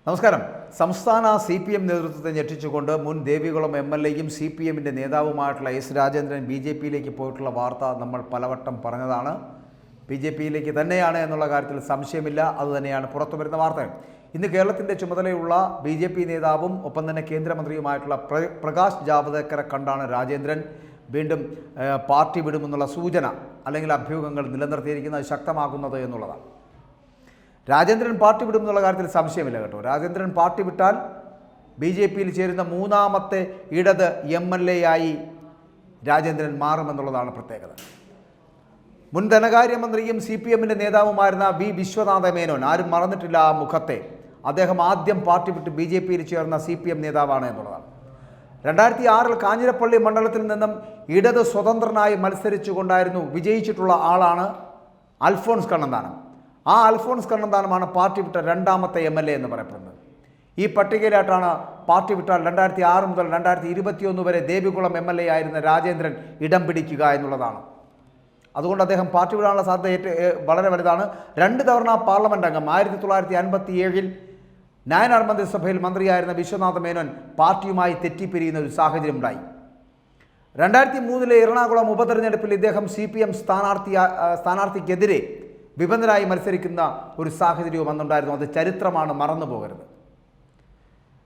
നമസ്കാരം. സംസ്ഥാന CPM നേതൃത്വത്തെ ഞെട്ടിച്ചുകൊണ്ട് മുൻ ദേവികുളം MLAയും CPMന്റെ നേതാവുമായിട്ടുള്ള എസ് രാജേന്ദ്രൻ BJPയിലേക്ക് പോയിട്ടുള്ള വാർത്ത നമ്മൾ പലവട്ടം പറഞ്ഞതാണ്. BJPയിലേക്ക് തന്നെയാണ് എന്നുള്ള കാര്യത്തിൽ സംശയമില്ല. അതുതന്നെയാണ് പുറത്തു വരുന്ന വാർത്തകൾ. ഇന്ന് കേരളത്തിൻ്റെ ചുമതലയുള്ള BJP നേതാവും ഒപ്പം തന്നെ കേന്ദ്രമന്ത്രിയുമായിട്ടുള്ള പ്രകാശ് ജാവദേക്കറെ കണ്ടാണ് രാജേന്ദ്രൻ വീണ്ടും പാർട്ടി വിടുമെന്നുള്ള സൂചന അല്ലെങ്കിൽ അഭ്യൂഹങ്ങൾ നിലനിർത്തിയിരിക്കുന്നത് ശക്തമാക്കുന്നത് എന്നുള്ളതാണ്. രാജേന്ദ്രൻ പാർട്ടി വിടുമെന്നുള്ള കാര്യത്തിൽ സംശയമില്ല കേട്ടോ. രാജേന്ദ്രൻ പാർട്ടി വിട്ടാൽ BJPയിൽ ചേരുന്ന മൂന്നാമത്തെ ഇടത് MLA ആയി രാജേന്ദ്രൻ മാറുമെന്നുള്ളതാണ് പ്രത്യേകത. മുൻ ധനകാര്യമന്ത്രിയും CPMന്റെ നേതാവുമായിരുന്ന വിശ്വനാഥ മേനോൻ, ആരും മറന്നിട്ടില്ല ആ മുഖത്തെ. അദ്ദേഹം ആദ്യം പാർട്ടി വിട്ട് BJPയിൽ ചേർന്ന CPM നേതാവാണ് എന്നുള്ളതാണ്. 2006 കാഞ്ഞിരപ്പള്ളി മണ്ഡലത്തിൽ നിന്നും ഇടത് സ്വതന്ത്രനായി മത്സരിച്ചുകൊണ്ടായിരുന്നു വിജയിച്ചിട്ടുള്ള ആളാണ് അൽഫോൺസ് കണ്ണന്താനം. ആ അൽഫോൺസ് കണ്ണന്താനമാണ് പാർട്ടി വിട്ട രണ്ടാമത്തെ MLA എന്ന് പറയപ്പെടുന്നത്. ഈ പട്ടികയിലായിട്ടാണ് പാർട്ടി വിട്ടാൽ 2006 മുതൽ 2021 വരെ ദേവികുളം MLA ആയിരുന്ന രാജേന്ദ്രൻ ഇടം പിടിക്കുക എന്നുള്ളതാണ്. അതുകൊണ്ട് അദ്ദേഹം പാർട്ടി വിടാനുള്ള സാധ്യത വളരെ വലുതാണ്. 2 തവണ പാർലമെന്റ് അംഗം, 1957 നായനാർ മന്ത്രിസഭയിൽ മന്ത്രിയായിരുന്ന വിശ്വനാഥ മേനോൻ പാർട്ടിയുമായി തെറ്റിപ്പിരിയുന്ന ഒരു സാഹചര്യം ഉണ്ടായി. 2003 എറണാകുളം ഉപതെരഞ്ഞെടുപ്പിൽ ഇദ്ദേഹം CPM സ്ഥാനാർത്ഥിക്കെതിരെ വിബന്ധനായി മത്സരിക്കുന്ന ഒരു സാഹചര്യവും അന്നുണ്ടായിരുന്നു. അത് ചരിത്രമാണ്, മറന്നു പോകരുത്.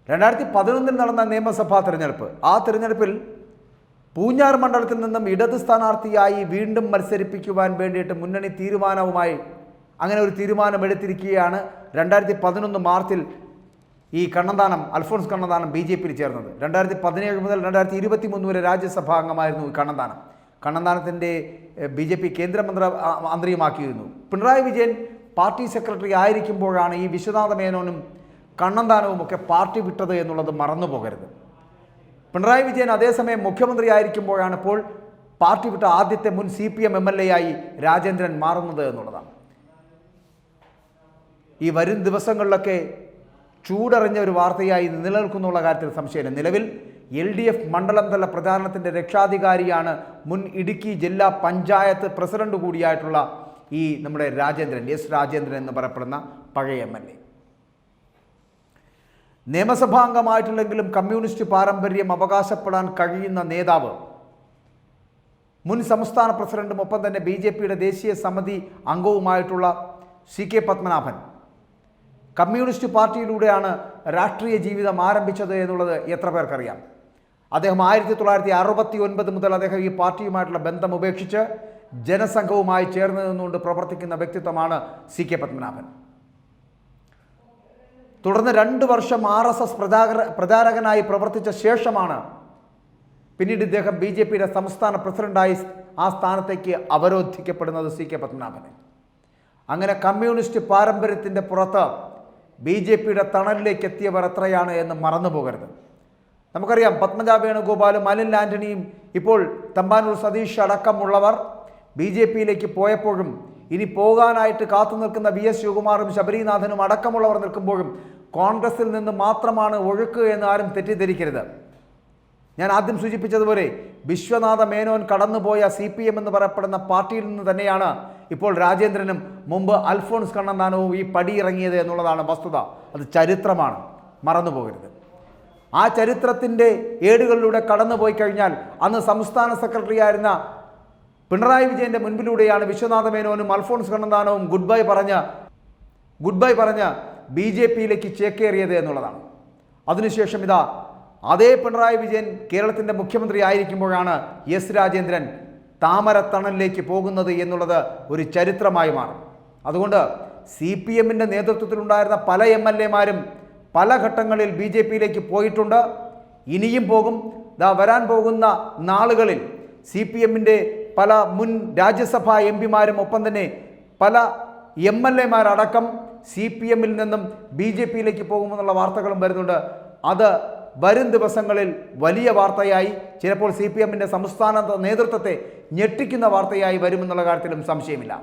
2011 നടന്ന നിയമസഭാ തെരഞ്ഞെടുപ്പ്, ആ തെരഞ്ഞെടുപ്പിൽ പൂഞ്ഞാർ മണ്ഡലത്തിൽ നിന്നും ഇടത് സ്ഥാനാർത്ഥിയായി വീണ്ടും മത്സരിപ്പിക്കുവാൻ വേണ്ടിയിട്ട് മുന്നണി തീരുമാനവുമായി അങ്ങനെ ഒരു തീരുമാനമെടുത്തിരിക്കുകയാണ്. 2011 മാർച്ചിൽ ഈ അൽഫോൺസ് കണ്ണന്താനം BJPയിൽ ചേർന്നത്. 2017 മുതൽ 2023 വരെ രാജ്യസഭാ അംഗമായിരുന്നു ഈ കണ്ണന്താനത്തിൻ്റെ BJP കേന്ദ്രമന്ത്രിയുമാക്കിയിരുന്നു. പിണറായി വിജയൻ പാർട്ടി സെക്രട്ടറി ആയിരിക്കുമ്പോഴാണ് ഈ വിശ്വനാഥ മേനോനും കണ്ണന്താനവും ഒക്കെ പാർട്ടി വിട്ടത് എന്നുള്ളത് മറന്നു പോകരുത്. പിണറായി വിജയൻ അതേസമയം മുഖ്യമന്ത്രി ആയിരിക്കുമ്പോഴാണ് ഇപ്പോൾ പാർട്ടി വിട്ട ആദ്യത്തെ മുൻ CPM MLA ആയി രാജേന്ദ്രൻ മാറുന്നത് എന്നുള്ളതാണ്. ഈ വരും ദിവസങ്ങളിലൊക്കെ ചൂടറിഞ്ഞ ഒരു വാർത്തയായി നിലനിൽക്കുന്നുള്ള കാര്യത്തിൽ സംശയമില്ല. നിലവിൽ LDF മണ്ഡലം തല പ്രചാരണത്തിൻ്റെ രക്ഷാധികാരിയാണ് മുൻ ഇടുക്കി ജില്ലാ പഞ്ചായത്ത് പ്രസിഡന്റ് കൂടിയായിട്ടുള്ള ഈ നമ്മുടെ എസ് രാജേന്ദ്രൻ എന്ന് പറയപ്പെടുന്ന പഴയ MLA. നിയമസഭാംഗമായിട്ടില്ലെങ്കിലും കമ്മ്യൂണിസ്റ്റ് പാരമ്പര്യം അവകാശപ്പെടാൻ കഴിയുന്ന നേതാവ്, മുൻ സംസ്ഥാന പ്രസിഡന്റും ഒപ്പം തന്നെ BJPയുടെ ദേശീയ സമിതി അംഗവുമായിട്ടുള്ള CK പത്മനാഭൻ കമ്മ്യൂണിസ്റ്റ് പാർട്ടിയിലൂടെയാണ് രാഷ്ട്രീയ ജീവിതം ആരംഭിച്ചത് എന്നുള്ളത് എത്ര പേർക്കറിയാം. അദ്ദേഹം 1969 മുതൽ അദ്ദേഹം ഈ പാർട്ടിയുമായിട്ടുള്ള ബന്ധം ഉപേക്ഷിച്ച് ജനസംഘവുമായി ചേർന്ന് നിന്നുകൊണ്ട് പ്രവർത്തിക്കുന്ന വ്യക്തിത്വമാണ് CK പത്മനാഭൻ. തുടർന്ന് 2 വർഷം RSS പ്രചാരകനായി പ്രവർത്തിച്ച ശേഷമാണ് പിന്നീട് ഇദ്ദേഹം BJPയുടെ സംസ്ഥാന പ്രസിഡന്റായി ആ സ്ഥാനത്തേക്ക് അവരോധിക്കപ്പെടുന്നത് CK പത്മനാഭന്. അങ്ങനെ കമ്മ്യൂണിസ്റ്റ് പാരമ്പര്യത്തിൻ്റെ പുറത്ത് BJPയുടെ തണലിലേക്ക് എത്തിയവർ എത്രയാണ് എന്ന് മറന്നു പോകരുത്. നമുക്കറിയാം, പത്മജ വേണുഗോപാലും അനിൽ ആന്റണിയും ഇപ്പോൾ തമ്പാനൂർ സതീഷ് അടക്കമുള്ളവർ BJPയിലേക്ക് പോയപ്പോഴും ഇനി പോകാനായിട്ട് കാത്തു നിൽക്കുന്ന VS ശിവകുമാറും ശബരിനാഥനും അടക്കമുള്ളവർ നിൽക്കുമ്പോഴും കോൺഗ്രസിൽ നിന്ന് മാത്രമാണ് ഒഴുക്ക് എന്ന് ആരും തെറ്റിദ്ധരിക്കരുത്. ഞാൻ ആദ്യം സൂചിപ്പിച്ചതുപോലെ വിശ്വനാഥ മേനോൻ കടന്നുപോയ CPM എന്ന് പറയപ്പെടുന്ന പാർട്ടിയിൽ നിന്ന് തന്നെയാണ് ഇപ്പോൾ രാജേന്ദ്രനും മുമ്പ് അൽഫോൺസ് കണ്ണന്താനവും ഈ പടിയിറങ്ങിയത് എന്നുള്ളതാണ് വസ്തുത. അത് ചരിത്രമാണ്, മറന്നു പോകരുത്. ആ ചരിത്രത്തിൻ്റെ ഏടുകളിലൂടെ കടന്നുപോയി കഴിഞ്ഞാൽ അന്ന് സംസ്ഥാന സെക്രട്ടറി ആയിരുന്ന പിണറായി വിജയൻ്റെ മുൻപിലൂടെയാണ് വിശ്വനാഥ മേനോനും അൽഫോൺസ് കണ്ണന്താനവും ഗുഡ് ബൈ പറഞ്ഞ് BJPയിലേക്ക് ചേക്കേറിയത് എന്നുള്ളതാണ്. അതിനുശേഷം അതേ പിണറായി വിജയൻ കേരളത്തിൻ്റെ മുഖ്യമന്ത്രി ആയിരിക്കുമ്പോഴാണ് എസ് രാജേന്ദ്രൻ താമരത്തണലിലേക്ക് പോകുന്നത് എന്നുള്ളത് ഒരു ചരിത്രമായി മാറും. അതുകൊണ്ട് CPMന്റെ നേതൃത്വത്തിലുണ്ടായിരുന്ന പല MLAമാരും പല ഘട്ടങ്ങളിൽ BJPയിലേക്ക് പോയിട്ടുണ്ട്, ഇനിയും പോകും. വരാൻ പോകുന്ന നാളുകളിൽ CPMന്റെ പല മുൻ രാജ്യസഭാ MPമാരും ഒപ്പം തന്നെ പല MLAമാരടക്കം CPMൽ നിന്നും BJPയിലേക്ക് പോകുമെന്നുള്ള വാർത്തകളും വരുന്നുണ്ട്. അത് വരും ദിവസങ്ങളിൽ വലിയ വാർത്തയായി, ചിലപ്പോൾ CPMന്റെ സംസ്ഥാന നേതൃത്വത്തെ ഞെട്ടിക്കുന്ന വാർത്തയായി വരുമെന്നുള്ള കാര്യത്തിലും സംശയമില്ല.